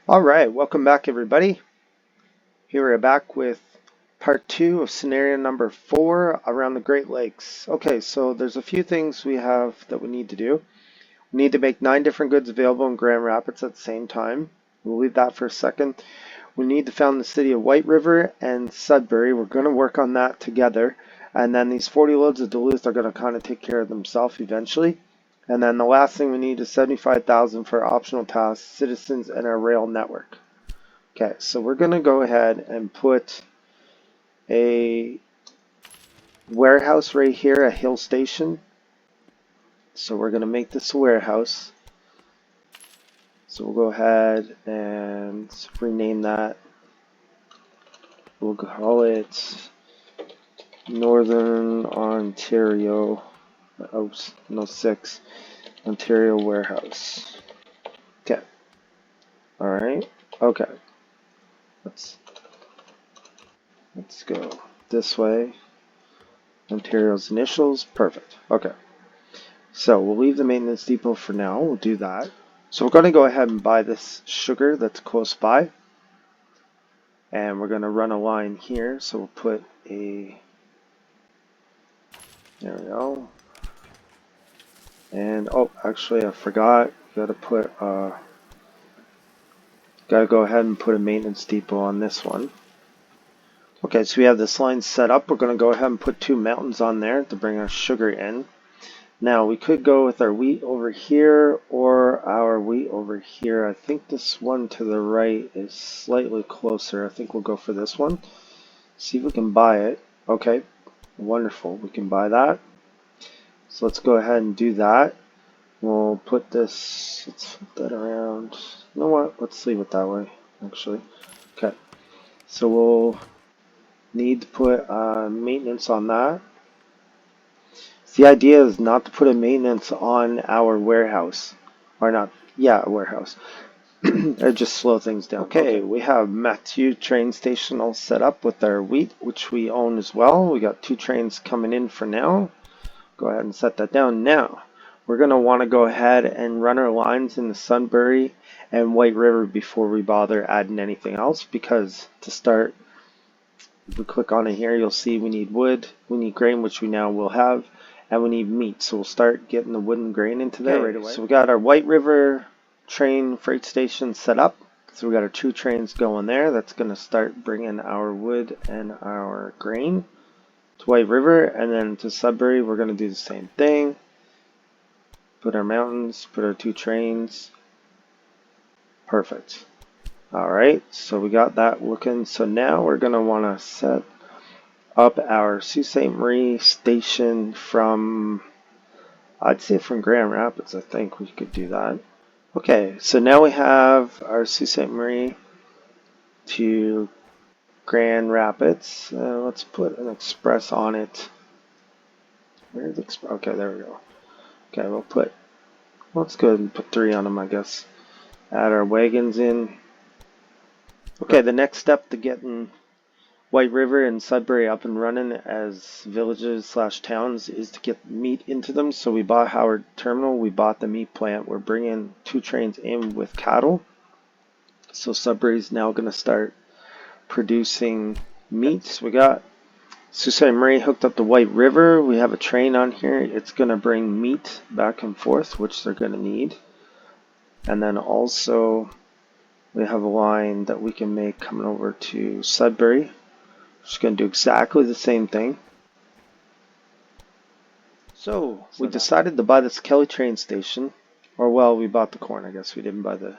Alright, welcome back everybody. Here we're back with part 2 of scenario number 4 around the Great Lakes. Okay, so there's a few things we have that we need to do. We need to make 9 different goods available in Grand Rapids at the same time. We'll leave that for a second. We need to found the city of White River and Sudbury. We're going to work on that together. And then these 40 loads of Duluth are going to kind of take care of themselves eventually. And then the last thing we need is 75,000 for optional tasks, citizens, and our rail network. Okay, so we're going to go ahead and put a warehouse right here, a hill station. So we're going to make this a warehouse. So we'll go ahead and rename that. We'll call it Northern Ontario, oh, no, 6, Ontario Warehouse. Okay, alright, okay. Let's go this way. Ontario's initials, perfect. Okay. So we'll leave the maintenance depot for now. We'll do that. So we're going to go ahead and buy this sugar that's close by. And we're going to run a line here. So we'll put a, there we go. And oh, actually I forgot. Got to go ahead and put a maintenance depot on this one. Okay, so we have this line set up. We're going to go ahead and put 2 mountains on there to bring our sugar in. Now we could go with our wheat over here or our wheat over here. I think this one to the right is slightly closer. I think we'll go for this one. See if we can buy it. Okay, wonderful. We can buy that. So let's go ahead and do that. We'll put this, let's flip that around. You know what? Let's leave it that way, actually. Okay, so we'll need to put maintenance on that. The idea is not to put a maintenance on our warehouse, or not, yeah, a warehouse. Or just slow things down. Okay, we have Mathieu train station all set up with our wheat, which we own as well. We got 2 trains coming in for now. Go ahead and set that down. Now, we're going to want to go ahead and run our lines in the Sunbury and White River before we bother adding anything else, because to start, if we click on it here, you'll see we need wood, we need grain, which we now will have, and we need meat. So we'll start getting the wood and grain into there right away. So we got our White River train freight station set up. So we got our 2 trains going there. That's going to start bringing our wood and our grain to White River, and then to Sudbury we're going to do the same thing. Put our mountains, put our 2 trains. Perfect. Alright, so we got that looking. So now we're going to want to set up our Sault Ste. Marie station from, I'd say from Grand Rapids. I think we could do that. Okay, so now we have our Sault Ste. Marie to Grand Rapids. Let's put an express on it. Where's the express? Okay, there we go. Okay, let's go ahead and put 3 on them, I guess. Add our wagons in. Okay, the next step to getting White River and Sudbury up and running as villages / towns is to get meat into them. So we bought Howard Terminal, we bought the meat plant. We're bringing 2 trains in with cattle. So Sudbury's now going to start producing meat. We got Sault Ste. Marie hooked up to White River. We have a train on here. It's going to bring meat back and forth, which they're going to need. And then also we have a line that we can make coming over to Sudbury. Just going to do exactly the same thing. So we decided to buy this Kelly train station, or well, we bought the corn. I guess we didn't buy the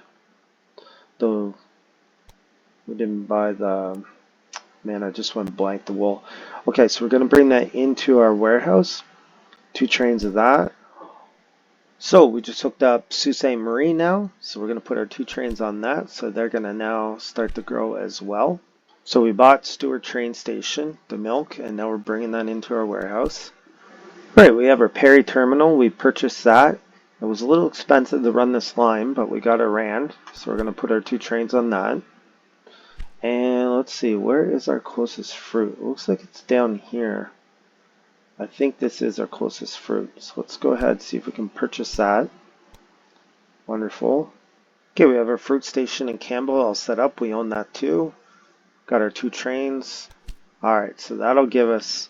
man. I just went blank. The wool. Okay, so we're going to bring that into our warehouse. 2 trains of that. So we just hooked up Sault Ste. Marie now. So we're going to put our 2 trains on that. So they're going to now start to grow as well. So we bought Stewart train station, the milk, and now we're bringing that into our warehouse. Right, we have our Perry terminal. We purchased that. It was a little expensive to run this line, but we got it ran. So we're going to put our 2 trains on that. And let's see, where is our closest fruit? It looks like it's down here. I think this is our closest fruit. So let's go ahead and see if we can purchase that. Wonderful. Okay, we have our fruit station in Campbell all set up. We own that too. Got our 2 trains. Alright, so that'll give us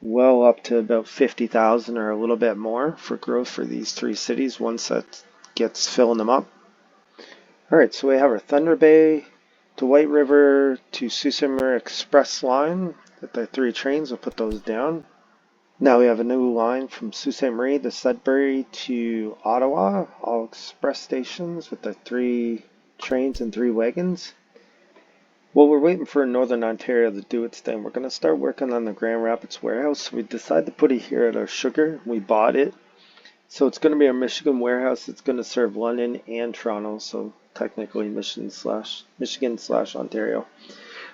well up to about 50,000 or a little bit more for growth for these 3 cities once that gets filling them up. Alright, so we have our Thunder Bay to White River to Sault Ste. Marie Express line with the 3 trains. We'll put those down. Now we have a new line from Sault Ste. Marie to Sudbury to Ottawa, all express stations with the 3 trains and 3 wagons. Well, we're waiting for Northern Ontario to do its thing. We're going to start working on the Grand Rapids warehouse. So we decided to put it here at our sugar. We bought it. So it's going to be our Michigan warehouse. It's going to serve London and Toronto. So technically Michigan slash Ontario.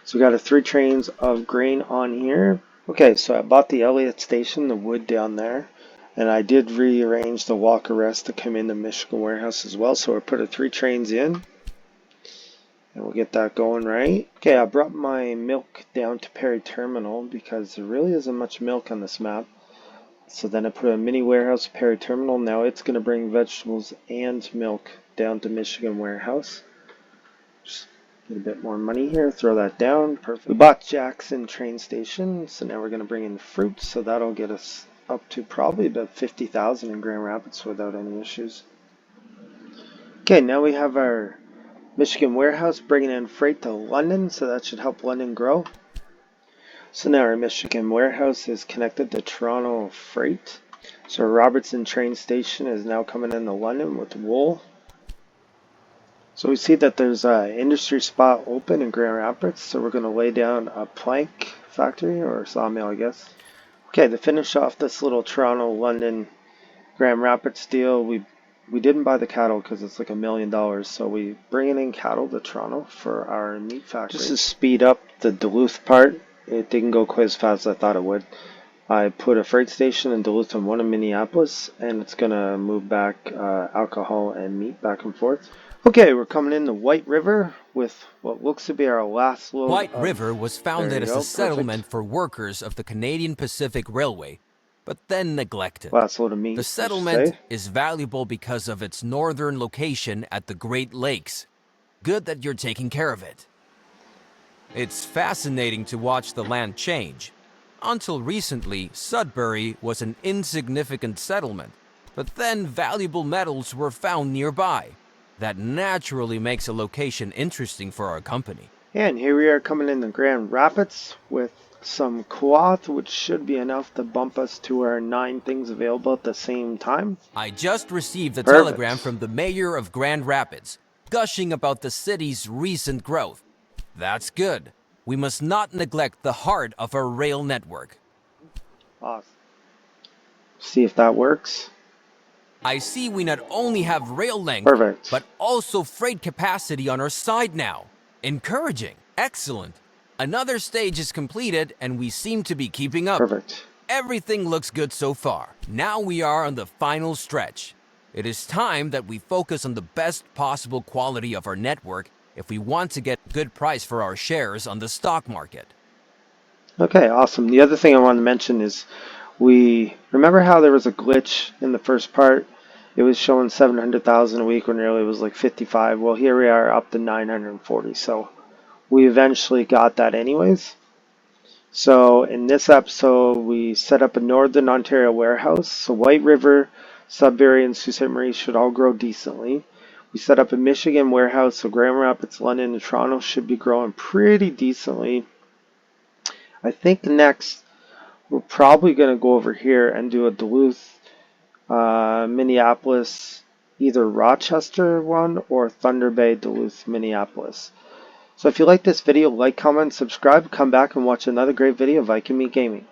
So we got our 3 trains of grain on here. Okay, so I bought the Elliott station, the wood down there. And I did rearrange the walker rest to come in the Michigan warehouse as well. So I put our 3 trains in. And we'll get that going right. Okay, I brought my milk down to Perry Terminal because there really isn't much milk on this map. So then I put a mini warehouse at Perry Terminal. Now it's going to bring vegetables and milk down to Michigan warehouse. Just get a bit more money here, throw that down. Perfect. We bought Jackson train station, so now we're going to bring in fruit. So that'll get us up to probably about 50,000 in Grand Rapids without any issues. Okay, now we have our Michigan warehouse bringing in freight to London, so that should help London grow. So now our Michigan warehouse is connected to Toronto freight. So our Robertson train station is now coming into London with wool. So we see that there's an industry spot open in Grand Rapids, so we're going to lay down a plank factory or sawmill, I guess. Okay, to finish off this little Toronto-London Grand Rapids deal, we didn't buy the cattle because it's like $1 million, so we bringing in cattle to Toronto for our meat factory. Just to speed up the Duluth part, it didn't go quite as fast as I thought it would. I put a freight station in Duluth and one in Minneapolis, and it's going to move back alcohol and meat back and forth. Okay, we're coming into White River with what looks to be our last load. White River was founded as a settlement for workers of the Canadian Pacific Railway, but then neglected. Last load of meat. The settlement is valuable because of its northern location at the Great Lakes. Good that you're taking care of it. It's fascinating to watch the land change. Until recently, Sudbury was an insignificant settlement, but then valuable metals were found nearby. That naturally makes a location interesting for our company. And here we are coming into Grand Rapids with some cloth, which should be enough to bump us to our 9 things available at the same time. I just received a telegram from the mayor of Grand Rapids, gushing about the city's recent growth. That's good. We must not neglect the heart of our rail network. Awesome. See if that works. I see we not only have rail length, but also freight capacity on our side now. Encouraging. Excellent. Another stage is completed and we seem to be keeping up. Perfect. Everything looks good so far. Now we are on the final stretch. It is time that we focus on the best possible quality of our network if we want to get a good price for our shares on the stock market. Okay, awesome. The other thing I wanted to mention is we remember how there was a glitch in the first part. It was showing 700,000 a week when really it was like 55. Well, here we are up to 940. So we eventually got that anyways. So in this episode, we set up a Northern Ontario warehouse. So White River, Sudbury, and Sault Ste. Marie should all grow decently. We set up a Michigan warehouse. So Grand Rapids, London, and Toronto should be growing pretty decently. I think next we're probably going to go over here and do a Duluth, Minneapolis, either Rochester one or Thunder Bay, Duluth, Minneapolis. So if you like this video, like, comment, subscribe, come back and watch another great video of Viking Meat Gaming.